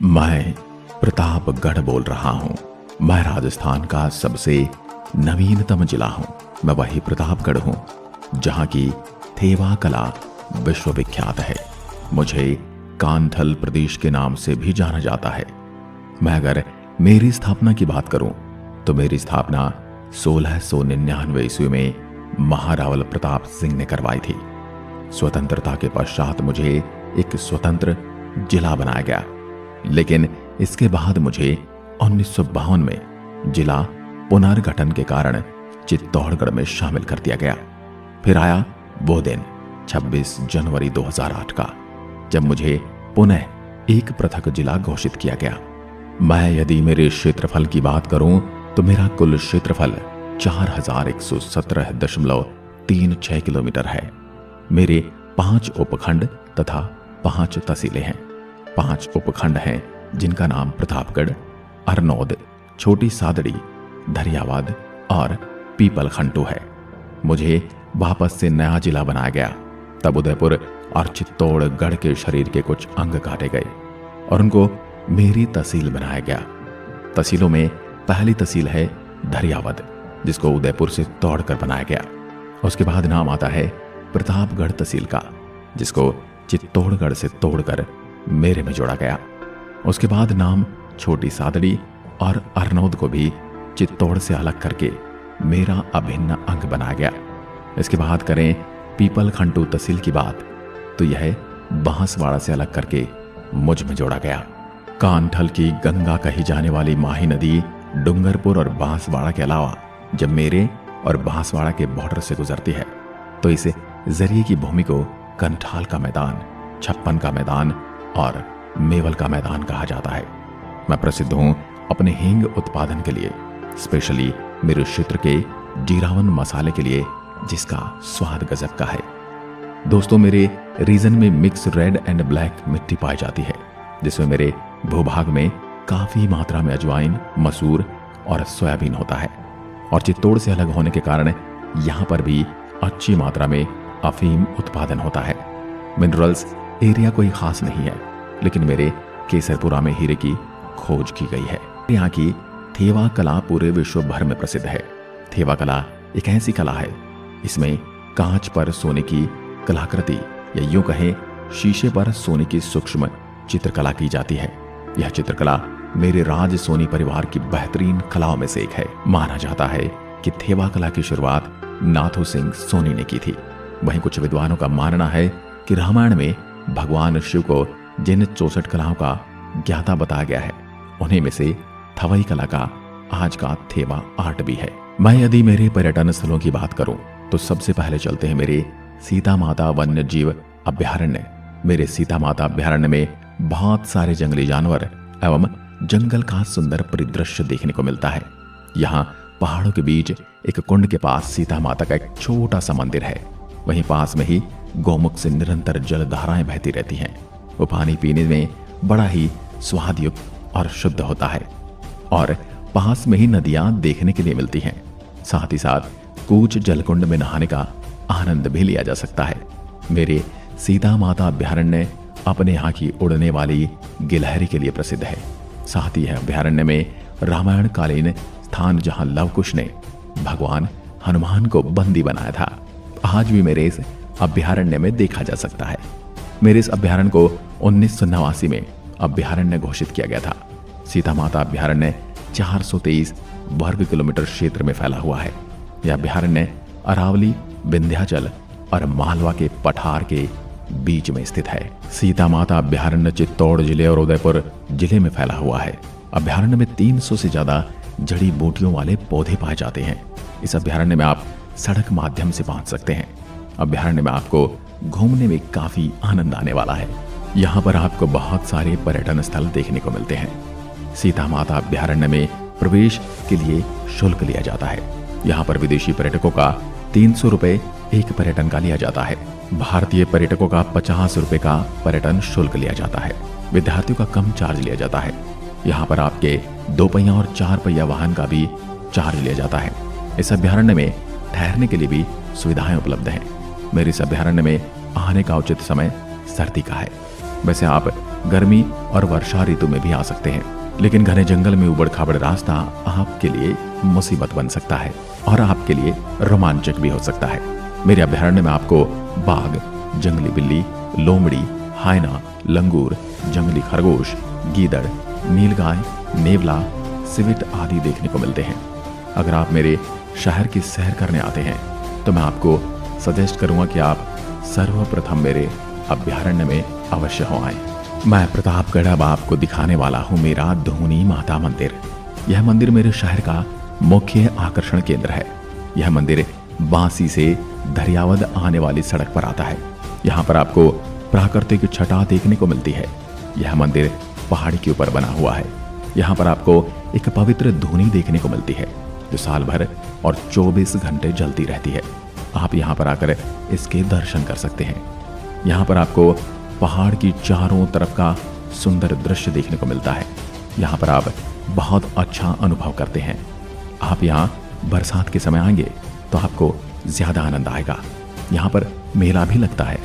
मैं प्रतापगढ़ बोल रहा हूँ। मैं राजस्थान का सबसे नवीनतम जिला हूँ। मैं वही प्रतापगढ़ हूँ जहाँ की थेवा कला विश्वविख्यात है। मुझे कांथल प्रदेश के नाम से भी जाना जाता है। मैं अगर मेरी स्थापना की बात करूं तो मेरी स्थापना 1699 ईस्वी में महारावल प्रताप सिंह ने करवाई थी। स्वतंत्रता के पश्चात मुझे एक स्वतंत्र जिला बनाया गया, लेकिन इसके बाद मुझे 1952 में जिला पुनर्गठन के कारण चित्तौड़गढ़ में शामिल कर दिया गया। फिर आया वो दिन 26 जनवरी 2008 का, जब मुझे पुनः एक पृथक जिला घोषित किया गया। मैं यदि मेरे क्षेत्रफल की बात करूं तो मेरा कुल क्षेत्रफल 4117.36 किलोमीटर है। मेरे 5 उपखंड तथा 5 तहसीलें हैं। 5 उपखंड हैं जिनका नाम प्रतापगढ़, अरनौद, छोटी सादड़ी, धरियावाद और पीपलखंटू है। मुझे वापस से नया जिला बनाया गया। तब उदयपुर और चित्तौड़गढ़ के शरीर के कुछ अंग काटे गए और उनको मेरी तहसील बनाया गया। तहसीलों में पहली तहसील है धरियावद, जिसको उदयपुर से तोड़कर बनाया गया। उसके बाद नाम आता है प्रतापगढ़ तहसील का, जिसको चित्तौड़गढ़ से तोड़कर मेरे में जोड़ा गया। उसके बाद नाम छोटी सादड़ी और अरनौद को भी चित्तौड़ से अलग करके मेरा अभिन्न अंग बनाया गया। इसके बाद करें पीपलखंटू तहसील की बात तो यह बांसवाड़ा से अलग करके मुझ में जोड़ा गया। कांठल की गंगा कही जाने वाली माही नदी डूंगरपुर और बांसवाड़ा के अलावा जब मेरे और बांसवाड़ा के बॉर्डर से गुजरती है तो इस जरिए की भूमि को कंठाल का मैदान, छप्पन का मैदान और मेवल का मैदान कहा जाता है। मैं प्रसिद्ध हूं अपने हींग उत्पादन के लिए, स्पेशली मेरे क्षेत्र के जीरावन मसाले के लिए, जिसका स्वाद गजब का है। दोस्तों, मेरे रीजन में मिक्स रेड एंड ब्लैक मिट्टी पाई जाती है, जिसमें मेरे भूभाग में काफी मात्रा में अजवाइन, मसूर और सोयाबीन होता है। और चित्तौड़ से अलग होने के कारण यहाँ पर भी अच्छी मात्रा में अफीम उत्पादन होता है। मिनरल्स एरिया कोई खास नहीं है, लेकिन मेरे केसरपुरा में हीरे की खोज की गई है। यहाँ की थेवा कला पूरे विश्व भर में प्रसिद्ध है। थेवा कला एक ऐसी कला है, इसमें कांच पर सोने की कलाकृति या यूं कहें शीशे पर सोने की सूक्ष्म चित्रकला की जाती है। यह चित्रकला मेरे राज सोनी परिवार की बेहतरीन कलाओं में से एक है। माना जाता है कि थेवा कला की शुरुआत नाथू सिंह सोनी ने की थी। वहीं कुछ विद्वानों का मानना है कि रामायण में भगवान शिव को जिन 64 कलाओं का ज्ञाता बताया गया है, उन्हीं में से थवई कला का आज का थेवा आर्ट भी है। मैं यदि मेरे पर्यटन स्थलों की बात करूं तो सबसे पहले चलते हैं मेरे सीता माता वन्य जीव अभ्यारण्य। मेरे सीता माता अभ्यारण्य में बहुत सारे जंगली जानवर एवं जंगल का सुंदर परिदृश्य देखने को मिलता है। यहाँ पहाड़ों के बीच एक कुंड के पास सीता माता का एक छोटा सा मंदिर है। वहीं पास में ही गौमुख से निरंतर जल धाराएं बहती रहती हैं। वो पानी पीने में बड़ा ही स्वादयुक्त और शुद्ध होता है। और पास में ही नदियां देखने के लिए मिलती हैं। साथ ही साथ कूच जलकुंड में नहाने का आनंद भी लिया जा सकता है। मेरे सीता माता अभ्यारण्य अपने यहाँ की उड़ने वाली गिलहरी के लिए प्रसिद्ध है। साथ ही है अभ्यारण्य में रामायण कालीन स्थान जहाँ लवकुश ने भगवान हनुमान को बंदी बनाया था, आज भी मेरे इस अभ्यारण्य में देखा जा सकता है। मेरे इस अभ्यारण्य को 1989 में अभ्यारण्य घोषित किया गया था। सीता माता अभ्यारण्य 423 वर्ग किलोमीटर क्षेत्र में फैला हुआ है। यह अभ्यारण्य अरावली, विंध्याचल और मालवा के पठार के बीच में स्थित है। सीता माता अभ्यारण्य चित्तौड़ जिले और उदयपुर जिले में फैला हुआ है। अभ्यारण्य में 300 से ज्यादा जड़ी बूटियों वाले पौधे पाए जाते हैं। इस अभ्यारण्य में आप सड़क माध्यम से पहुंच सकते हैं। अभ्यारण्य में आपको घूमने में काफी आनंद आने वाला है। यहाँ पर आपको बहुत सारे पर्यटन स्थल देखने को मिलते हैं। सीता माता अभ्यारण्य में प्रवेश के लिए शुल्क लिया जाता है। यहाँ पर विदेशी पर्यटकों का 300 रुपए एक पर्यटन का लिया जाता है। भारतीय पर्यटकों का 50 रुपए का पर्यटन शुल्क लिया जाता है। विद्यार्थियों का कम चार्ज लिया जाता है। यहाँ पर आपके 2 पहिया और 4 पहिया वाहन का भी चार्ज लिया जाता है। इस अभ्यारण्य में ठहरने के लिए भी सुविधाएं उपलब्ध हैं। मेरे इस अभ्यारण्य में आने का उचित समय सर्दी का है। वैसे आप गर्मी और वर्षा ऋतु में भी आ सकते हैं, लेकिन घने जंगल में उबड़ खाबड़ रास्ता आपके लिए मुसीबत बन सकता है और आपके लिए रोमांचक भी हो सकता है। मेरे अभयारण्य में आपको बाघ, जंगली बिल्ली, लोमड़ी, हायना, लंगूर, जंगली खरगोश, गीदड़, नीलगाय, नेवला, सिविट आदि देखने को मिलते हैं। अगर आप मेरे शहर की सैर करने आते हैं तो मैं आपको सजेस्ट करूंगा कि आप सर्वप्रथम मेरे अभयारण्य में अवश्य हो आए। मैं प्रतापगढ़ अब आपको दिखाने वाला हूँ मेरा धूनी माता मंदिर। यह मंदिर मेरे शहर का मुख्य आकर्षण केंद्र है। यह मंदिर बांसी से धरियावद आने वाली सड़क पर आता है। यहाँ पर आपको प्राकृतिक छटा देखने को मिलती है। यह मंदिर पहाड़ी के ऊपर बना हुआ है। यहाँ पर आपको एक पवित्र धूनी देखने को मिलती है जो साल भर और 24 घंटे जलती रहती है। आप यहाँ पर आकर इसके दर्शन कर सकते हैं। यहाँ पर आपको पहाड़ की चारों तरफ का सुंदर दृश्य देखने को मिलता है। यहाँ पर आप बहुत अच्छा अनुभव करते हैं। आप यहाँ बरसात के समय आएंगे तो आपको ज्यादा आनंद आएगा। यहाँ पर मेला भी लगता है।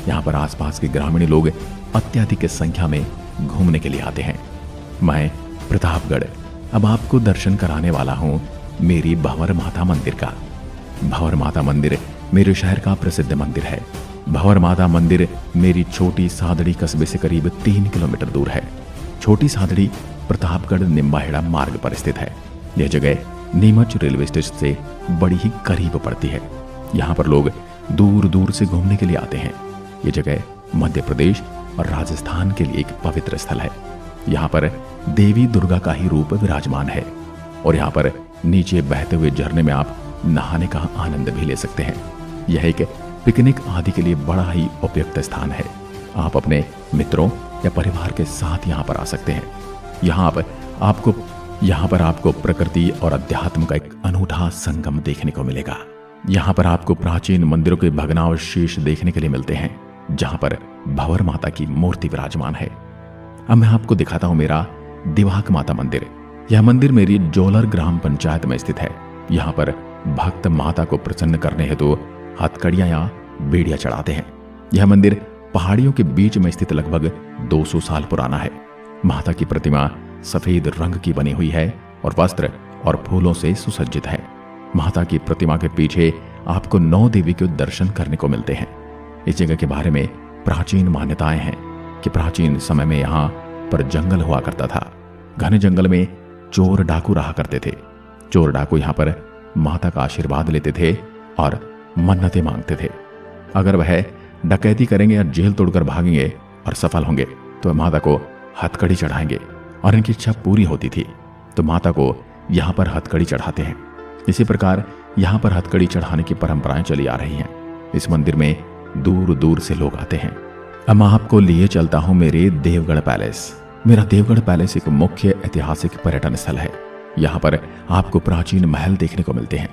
यहाँ पर आसपास के ग्रामीण लोग अत्यधिक संख्या में घूमने के लिए आते हैं। मैं प्रतापगढ़ अब आपको दर्शन कराने वाला हूँ मेरी भंवर माता मंदिर का। भंवर माता मंदिर मेरे शहर का प्रसिद्ध मंदिर है। भंवर माता मंदिर मेरी छोटी सादड़ी कस्बे से करीब 3 किलोमीटर दूर है। छोटी सादड़ी प्रतापगढ़ निम्बाहेड़ा मार्ग पर स्थित है। यह जगह नीमच रेलवे स्टेशन से बड़ी ही करीब पड़ती है। यहाँ पर लोग दूर दूर से घूमने के लिए आते हैं। ये जगह मध्य प्रदेश और राजस्थान के लिए एक पवित्र स्थल है। यहाँ पर देवी दुर्गा का ही रूप विराजमान है और यहाँ पर नीचे बहते हुए झरने में आप नहाने का आनंद भी ले सकते हैं। यह एक पिकनिक आदि के लिए बड़ा ही उपयुक्त स्थान है। आप अपने मित्रों या परिवार के साथ यहाँ पर आ सकते हैं। यहाँ पर आपको प्रकृति और अध्यात्म का एक अनूठा संगम देखने को मिलेगा। यहाँ पर आपको प्राचीन मंदिरों के भग्नावशेष देखने के लिए मिलते हैं जहाँ पर भंवर माता की मूर्ति विराजमान है। अब मैं आपको दिखाता हूँ मेरा दिवाक माता मंदिर। यह मंदिर मेरी जोलर ग्राम पंचायत में स्थित है। यहाँ पर भक्त माता को प्रसन्न करने हेतु हथकड़ियां या बेड़ियां चढ़ाते हैं। यह मंदिर पहाड़ियों के बीच में स्थित लगभग 200 साल पुराना है। माता की प्रतिमा सफेद रंग की बनी हुई है और वस्त्र और फूलों से सुसज्जित है। माता की प्रतिमा के पीछे आपको 9 देवी के दर्शन करने को मिलते हैं। इस जगह के बारे में प्राचीन मान्यताएं हैं कि प्राचीन समय में यहाँ पर जंगल हुआ करता था। घने जंगल में चोर डाकू रहा करते थे। चोर डाकू यहाँ पर माता का आशीर्वाद लेते थे और मन्नतें मांगते थे। अगर वह डकैती करेंगे या जेल तोड़कर भागेंगे और सफल होंगे तो माता को हथकड़ी चढ़ाएंगे और इनकी इच्छा पूरी होती थी तो माता को यहाँ पर हथकड़ी चढ़ाते हैं। इसी प्रकार यहाँ पर हथकड़ी चढ़ाने की परंपराएं चली आ रही हैं। इस मंदिर में दूर दूर से लोग आते हैं। अब मैं आपको लिए चलता हूँ मेरे देवगढ़ पैलेस। मेरा देवगढ़ पैलेस एक मुख्य ऐतिहासिक पर्यटन स्थल है। यहाँ पर आपको प्राचीन महल देखने को मिलते हैं।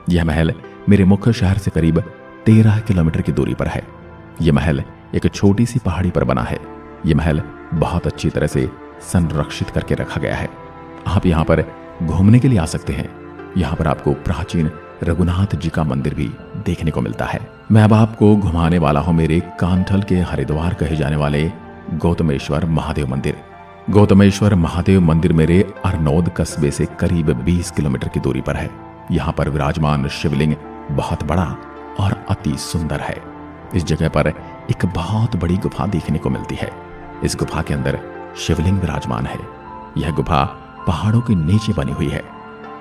यह महल मेरे मुख्य शहर से करीब 13 किलोमीटर की दूरी पर है। यह महल एक छोटी सी पहाड़ी पर बना है। यह महल बहुत अच्छी तरह से संरक्षित करके रखा गया है। आप यहाँ पर घूमने के लिए आ सकते हैं। यहाँ पर आपको प्राचीन रघुनाथ जी का मंदिर भी देखने को मिलता है। मैं अब आपको घुमाने वाला हूँ मेरे कांठल के हरिद्वार कहे जाने वाले गौतमेश्वर महादेव मंदिर। गौतमेश्वर महादेव मंदिर मेरे अरनौद कस्बे से करीब 20 किलोमीटर की दूरी पर है। यहाँ पर विराजमान शिवलिंग बहुत बड़ा और अति सुंदर है। इस जगह पर एक बहुत बड़ी गुफा देखने को मिलती है। इस गुफा के अंदर शिवलिंग विराजमान है। यह गुफा पहाड़ों के नीचे बनी हुई है।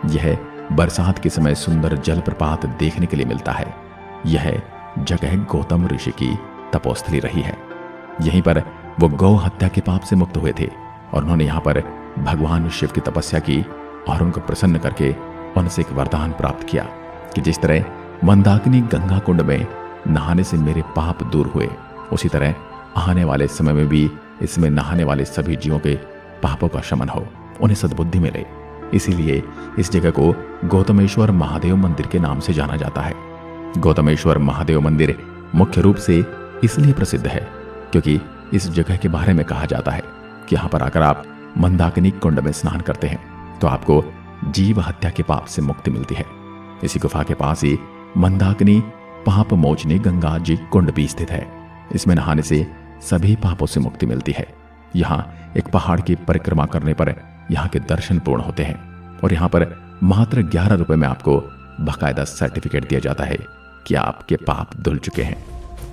यह बरसात के समय सुंदर जलप्रपात देखने के लिए मिलता है। यह जगह गौतम ऋषि की तपोस्थली रही है। यहीं पर वो गौ हत्या के पाप से मुक्त हुए थे और उन्होंने यहाँ पर भगवान शिव की तपस्या की और उनको प्रसन्न करके उनसे एक वरदान प्राप्त किया कि जिस तरह मंदाकिनी गंगा कुंड में नहाने से मेरे पाप दूर हुए, उसी तरह आने वाले समय में भी इसमें नहाने वाले सभी जीवों के पापों का शमन हो, उन्हें सद्बुद्धि मिले। इसीलिए इस जगह को गौतमेश्वर महादेव मंदिर के नाम से जाना जाता है। गौतमेश्वर महादेव मंदिर मुख्य रूप से इसलिए प्रसिद्ध है क्योंकि इस जगह के बारे में कहा जाता है कि यहाँ पर आकर आप मंदाकिनी कुंड में स्नान करते हैं तो आपको जीव हत्या के पाप से मुक्ति मिलती है। इसी गुफा के पास ही मंदाकिनी पाप मोचनी गंगा जी कुंड भी स्थित है। इसमें नहाने से सभी पापों से मुक्ति मिलती है। यहाँ एक पहाड़ की परिक्रमा करने पर यहाँ के दर्शन पूर्ण होते हैं और यहाँ पर मात्र 11 रुपए में आपको बाकायदा सर्टिफिकेट दिया जाता है कि आपके पाप धुल चुके हैं।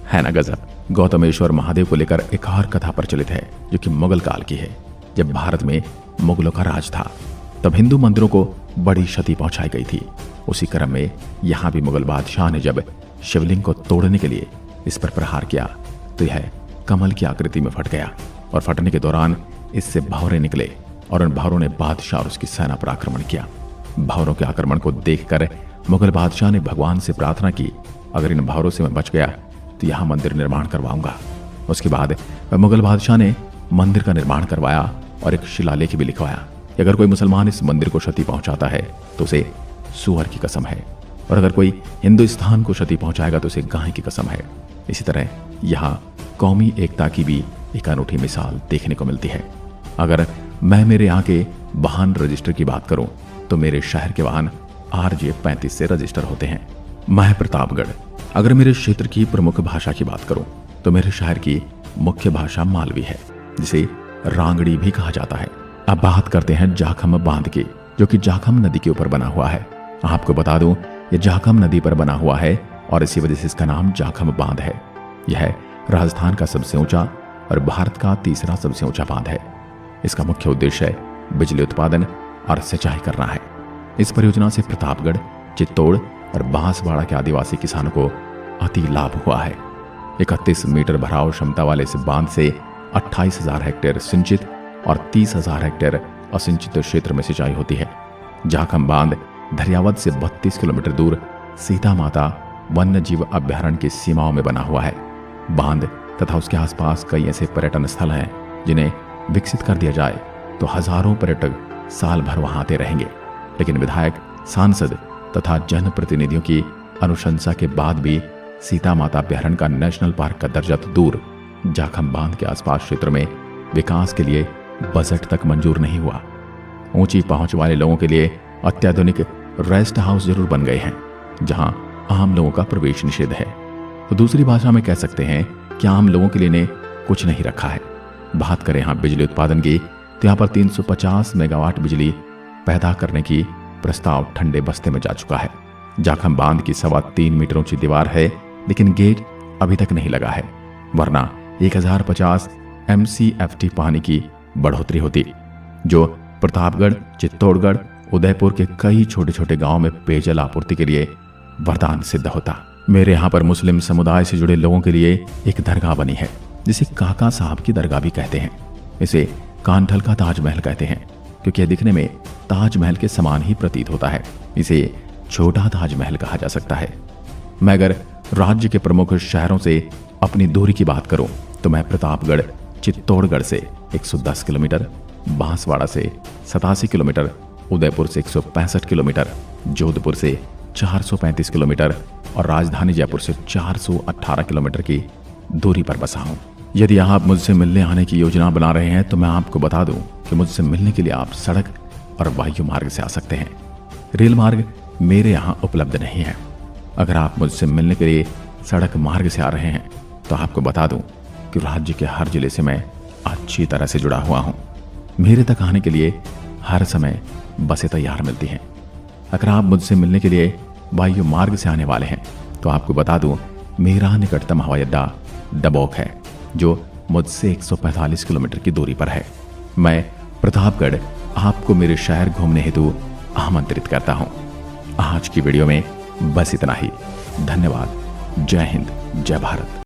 है ना गजब। गौतमेश्वर महादेव को लेकर एक और कथा प्रचलित है जो कि मुगल काल की है। जब भारत में मुगलों का राज था तब हिंदू मंदिरों को बड़ी क्षति पहुंचाई गई थी। उसी क्रम में यहाँ भी मुगल बादशाह ने जब शिवलिंग को तोड़ने के लिए इस पर प्रहार किया तो यह कमल की आकृति में फट गया और फटने के दौरान इससे भंवरे निकले और उन भंवरों ने बादशाह और उसकी सेना पर आक्रमण किया। भंवरों के आक्रमण को देखकर मुगल बादशाह ने भगवान से प्रार्थना की, अगर इन भंवरों से मैं बच गया तो यहाँ मंदिर निर्माण करवाऊंगा। उसके बाद मुगल बादशाह ने मंदिर का निर्माण करवाया और एक शिलालेख भी लिखवाया कि अगर कोई मुसलमान इस मंदिर को क्षति पहुंचाता है तो उसे सूअर की कसम है, और अगर कोई हिंदुस्तान को क्षति पहुंचाएगा तो उसे गाय की कसम है। इसी तरह यहाँ कौमी एकता की भी एक अनूठी मिसाल देखने को मिलती है। अगर मैं मेरे यहाँ के वाहन रजिस्टर की बात करूं तो मेरे शहर के वाहन RJ 35 से रजिस्टर होते हैं। मैं प्रतापगढ़। अगर मेरे क्षेत्र की प्रमुख भाषा की बात करूं तो मेरे शहर की मुख्य भाषा मालवी है, जिसे रांगड़ी भी कहा जाता है। अब बात करते हैं जाखम बांध की, जो कि जाखम नदी के ऊपर बना हुआ है। आपको बता दूं ये जाखम नदी पर बना हुआ है और इसी वजह से इसका नाम जाखम बांध है। यह राजस्थान का सबसे ऊंचा और भारत का तीसरा सबसे ऊंचा बांध है। इसका मुख्य उद्देश्य बिजली उत्पादन और सिंचाई करना है। इस परियोजना से प्रतापगढ़, चित्तौड़ और बांसवाड़ा के आदिवासी किसानों को अति लाभ हुआ है। 31 मीटर भराव क्षमता वाले इस बांध से 28,000 हेक्टेयर सिंचित और 30,000 हेक्टेयर असिंचित क्षेत्र में सिंचाई होती है। जाखम बांध धरियावद से 32 किलोमीटर दूर सीता माता वन्य जीव अभ्यारण्य की सीमाओं में बना हुआ है। बांध तथा उसके आसपास कई ऐसे पर्यटन स्थल हैं जिन्हें विकसित कर दिया जाए तो हजारों पर्यटक साल भर वहां आते रहेंगे। लेकिन विधायक, सांसद तथा जनप्रतिनिधियों की अनुशंसा के बाद भी सीता माता अभ्यारण्य का नेशनल पार्क का दर्जा तो दूर, जाखम बांध के आसपास क्षेत्र में विकास के लिए बजट तक मंजूर नहीं हुआ। ऊंची पहुंच वाले लोगों के लिए अत्याधुनिक रेस्ट हाउस जरूर बन गए हैं, जहां आम लोगों का प्रवेश निषेध है। तो दूसरी भाषा में कह सकते हैं कि आम लोगों के लिए ने कुछ नहीं रखा है। बात करें यहाँ बिजली उत्पादन की तो यहाँ पर 350 मेगावाट बिजली पैदा करने की प्रस्ताव ठंडे बस्ते में जा चुका है। जाखम बांध की 3.25 मीटर ऊंची दीवार है, लेकिन गेट अभी तक नहीं लगा है, वरना 1050 MCFT पानी की बढ़ोतरी होती, जो प्रतापगढ़, चित्तौड़गढ़, उदयपुर के कई छोटे छोटे गांवों में पेयजल आपूर्ति के लिए वरदान सिद्ध होता। मेरे यहाँ पर मुस्लिम समुदाय से जुड़े लोगों के लिए एक दरगाह बनी है, जिसे काका साहब की दरगाह भी कहते हैं। इसे कांठल का ताजमहल कहते हैं, क्योंकि यह दिखने में ताजमहल के समान ही प्रतीत होता है। इसे छोटा ताजमहल कहा जा सकता है। मैं अगर राज्य के प्रमुख शहरों से अपनी दूरी की बात करूं तो मैं प्रतापगढ़, चित्तौड़गढ़ से 110 किलोमीटर, बांसवाड़ा से 87 किलोमीटर, उदयपुर से 165 किलोमीटर, जोधपुर से 435 किलोमीटर और राजधानी जयपुर से 418 किलोमीटर की दूरी पर बसा हूं। यदि आप मुझसे मिलने आने की योजना बना रहे हैं तो मैं आपको बता दूं कि मुझसे मिलने के लिए आप सड़क और वायु मार्ग से आ सकते हैं। रेल मार्ग मेरे यहाँ उपलब्ध नहीं है। अगर आप मुझसे मिलने के लिए सड़क मार्ग से आ रहे हैं तो आपको बता दूं कि राज्य के हर जिले से मैं अच्छी तरह से जुड़ा हुआ हूं। मेरे तक आने के लिए हर समय बसें तैयार मिलती हैं। अगर आप मुझसे मिलने के लिए वायु मार्ग से आने वाले हैं तो आपको बता दूं मेरा निकटतम हवाई अड्डा डबोक है, जो मुझसे 145 किलोमीटर की दूरी पर है। मैं प्रतापगढ़ आपको मेरे शहर घूमने हेतु आमंत्रित करता हूं। आज की वीडियो में बस इतना ही। धन्यवाद। जय हिंद, जय भारत।